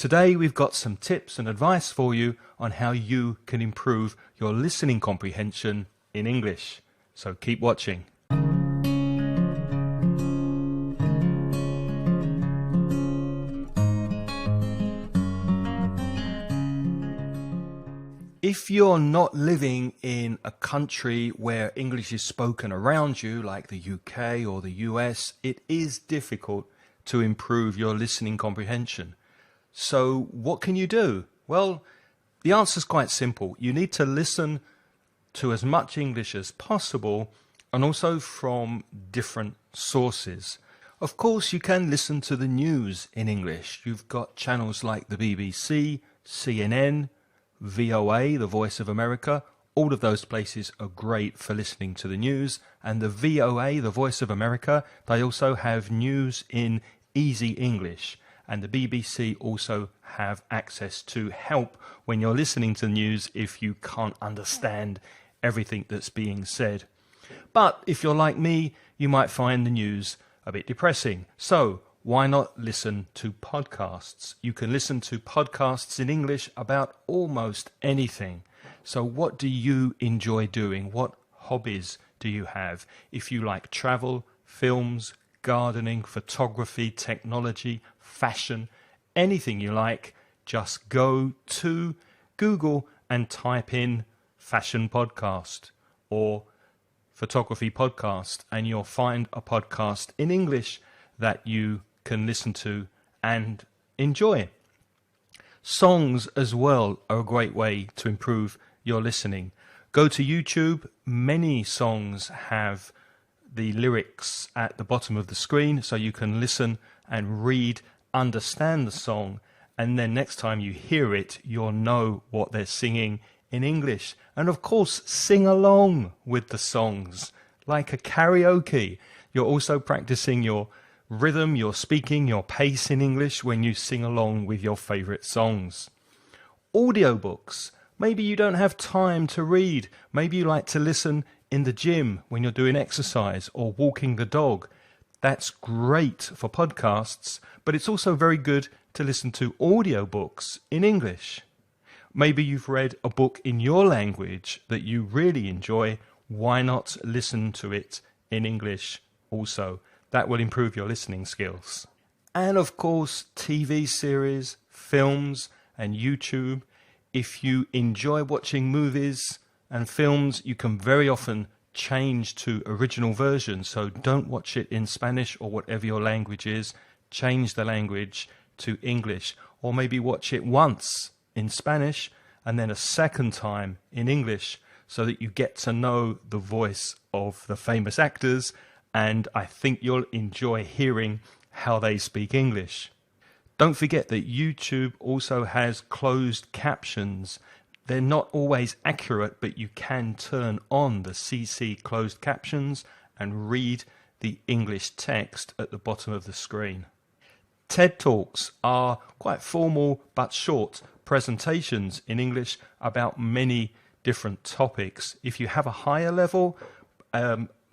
Today we've got some tips and advice for you on how you can improve your listening comprehension in English. So keep watching. If you're not living in a country where English is spoken around you, like the UK or the US, it is difficult to improve your listening comprehension. So what can you do? Well, the answer is quite simple. You need to listen to as much English as possible and also from different sources. Of course, you can listen to the news in English. You've got channels like the BBC, CNN, VOA, the Voice of America. All of those places are great for listening to the news. And the VOA, the Voice of America, they also have news in easy English. And the BBC also have access to help when you're listening to the news if you can't understand everything that's being said. But if you're like me, you might find the news a bit depressing. So why not listen to podcasts? You can listen to podcasts in English about almost anything. So what do you enjoy doing? What hobbies do you have? If you like travel, films, gardening, photography, technology, fashion, anything you like, just go to Google and type in fashion podcast or photography podcast, and you'll find a podcast in English that you can listen to and enjoy. Songs as well are a great way to improve your listening. Go to YouTube. Many songs have the lyrics at the bottom of the screen, so you can listen and read, understand the song, and then next time you hear it, you'll know what they're singing in English. And of course, sing along with the songs like a karaoke. You're also practicing your rhythm, your speaking, your pace in English when you sing along with your favorite songs. Audiobooks. Maybe you don't have time to read. Maybe you like to listen in the gym when you're doing exercise or walking the dog. That's great for podcasts, but it's also very good to listen to audiobooks in English. Maybe you've read a book in your language that you really enjoy. Why not listen to it in English also? That will improve your listening skills. And of course, TV series, films, and YouTube. If you enjoy watching movies and films, you can very often change to original versions. So don't watch it in Spanish or whatever your language is. Change the language to English. Or maybe watch it once in Spanish and then a second time in English so that you get to know the voice of the famous actors, and I think you'll enjoy hearing how they speak English. Don't forget that YouTube also has closed captions. They're not always accurate, but you can turn on the CC closed captions and read the English text at the bottom of the screen. TED Talks are quite formal but short presentations in English about many different topics. If you have a higher level,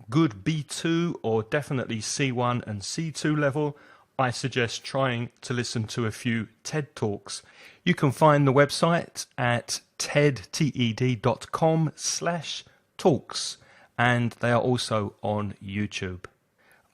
good B2 or definitely C1 and C2 level, I suggest trying to listen to a few TED Talks. You can find the website at ted.com/talks, and they are also on YouTube.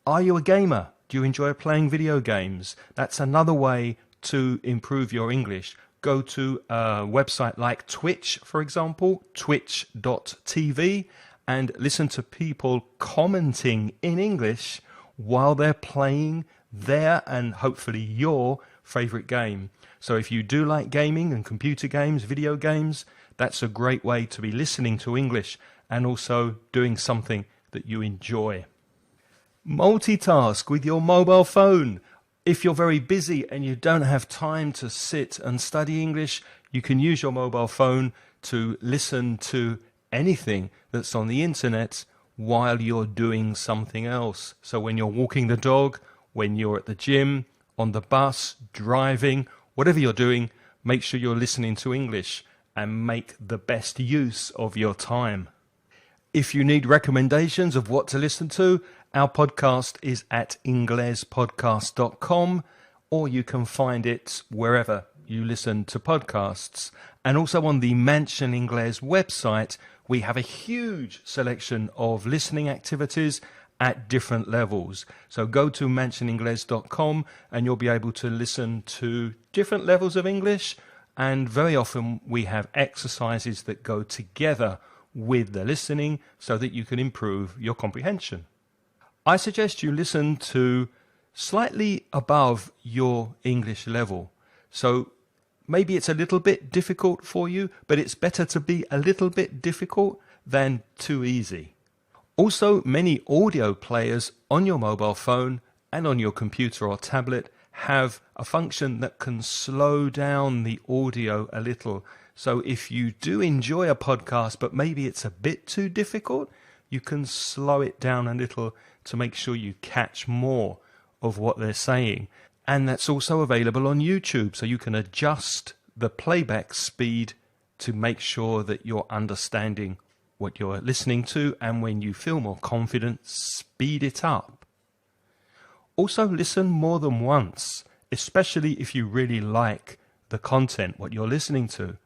Are you a gamer? Do you enjoy playing video games? That's another way to improve your English. Go to a website like Twitch, for example, twitch.tv, and listen to people commenting in English while they're playing their and hopefully your favorite game. So if you do like gaming and computer games, video games, that's a great way to be listening to English and also doing something that you enjoy. Multitask with your mobile phone. If you're very busy and you don't have time to sit and study English, you can use your mobile phone to listen to anything that's on the internet while you're doing something else. So when you're walking the dog, when you're at the gym, on the bus, driving, whatever you're doing, make sure you're listening to English and make the best use of your time. If you need recommendations of what to listen to, our podcast is at inglespodcast.com, or you can find it wherever you listen to podcasts. And also on the Mansion Inglés website, we have a huge selection of listening activities at different levels. So go to mansioningles.com and you'll be able to listen to different levels of English. And very often we have exercises that go together with the listening so that you can improve your comprehension. I suggest you listen to slightly above your English level. So maybe it's a little bit difficult for you, but it's better to be a little bit difficult than too easy. Also, many audio players on your mobile phone and on your computer or tablet have a function that can slow down the audio a little. So if you do enjoy a podcast, but maybe it's a bit too difficult, you can slow it down a little to make sure you catch more of what they're saying. And that's also available on YouTube, so you can adjust the playback speed to make sure that you're understanding what you're listening to, and when you feel more confident, speed it up. Also, listen more than once, especially if you really like the content, what you're listening to.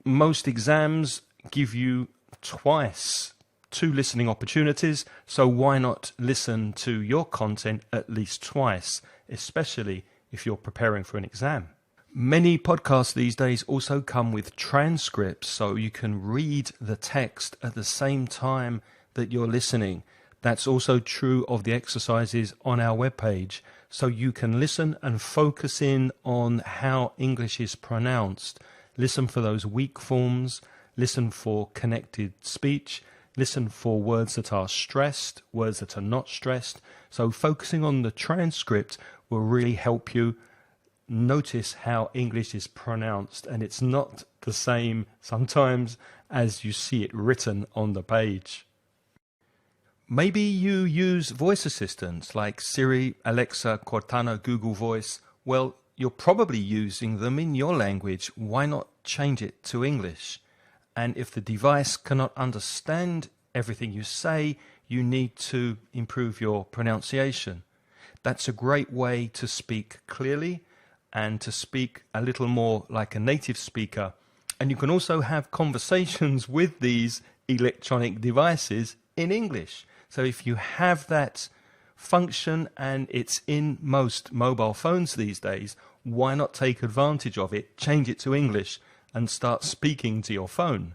Most exams give you twice 2 listening opportunities, so why not listen to your content at least twice, especially if you're preparing for an exam. Many podcasts these days also come with transcripts, so you can read the text at the same time that you're listening. That's also true of the exercises on our webpage, so you can listen and focus in on how English is pronounced. Listen for those weak forms, listen for connected speech, listen for words that are stressed, words that are not stressed. So focusing on the transcript will really help you notice how English is pronounced, and it's not the same sometimes as you see it written on the page. Maybe you use voice assistants like Siri, Alexa, Cortana, Google Voice. Well, you're probably using them in your language. Why not change it to English? And if the device cannot understand everything you say, you need to improve your pronunciation. That's a great way to speak clearly and to speak a little more like a native speaker. And you can also have conversations with these electronic devices in English. So if you have that function and it's in most mobile phones these days, why not take advantage of it, change it to English and start speaking to your phone?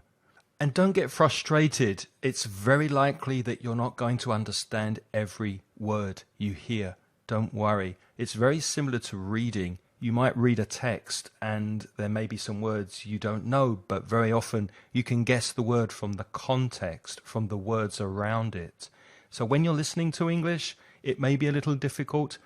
And don't get frustrated. It's very likely that you're not going to understand every word you hear. Don't worry. It's very similar to reading. You might read a text and there may be some words you don't know, but very often you can guess the word from the context, from the words around it. So when you're listening to English, it may be a little difficult.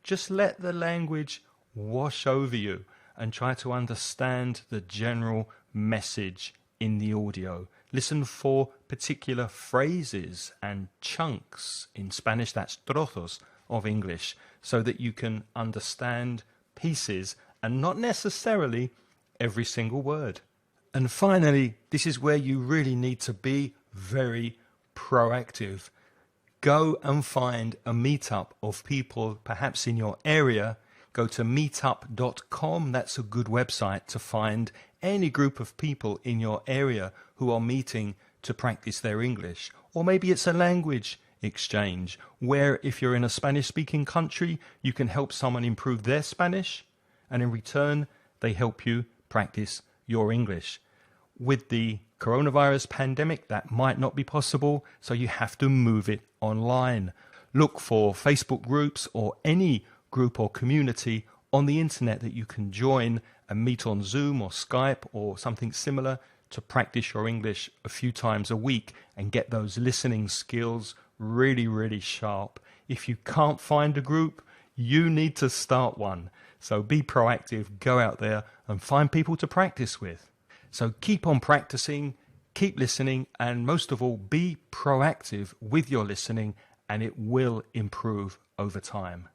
Just let the language wash over you and try to understand the general message in the audio. Listen for particular phrases and chunks. In Spanish, that's trozos of English, so that you can understand pieces and not necessarily every single word. And finally, this is where you really need to be very proactive. Go and find a meetup of people perhaps in your area. Go to meetup.com. That's a good website to find any group of people in your area who are meeting to practice their English. Or maybe it's a language exchange where if you're in a Spanish-speaking country, you can help someone improve their Spanish, and in return, they help you practice your English. With the coronavirus pandemic, that might not be possible, so you have to move it online. Look for Facebook groups or any group or community on the internet that you can join and meet on Zoom or Skype or something similar to practice your English a few times a week and get those listening skills really, really sharp. If you can't find a group, you need to start one. So be proactive, go out there and find people to practice with. So keep on practicing, keep listening, and most of all, be proactive with your listening, and it will improve over time.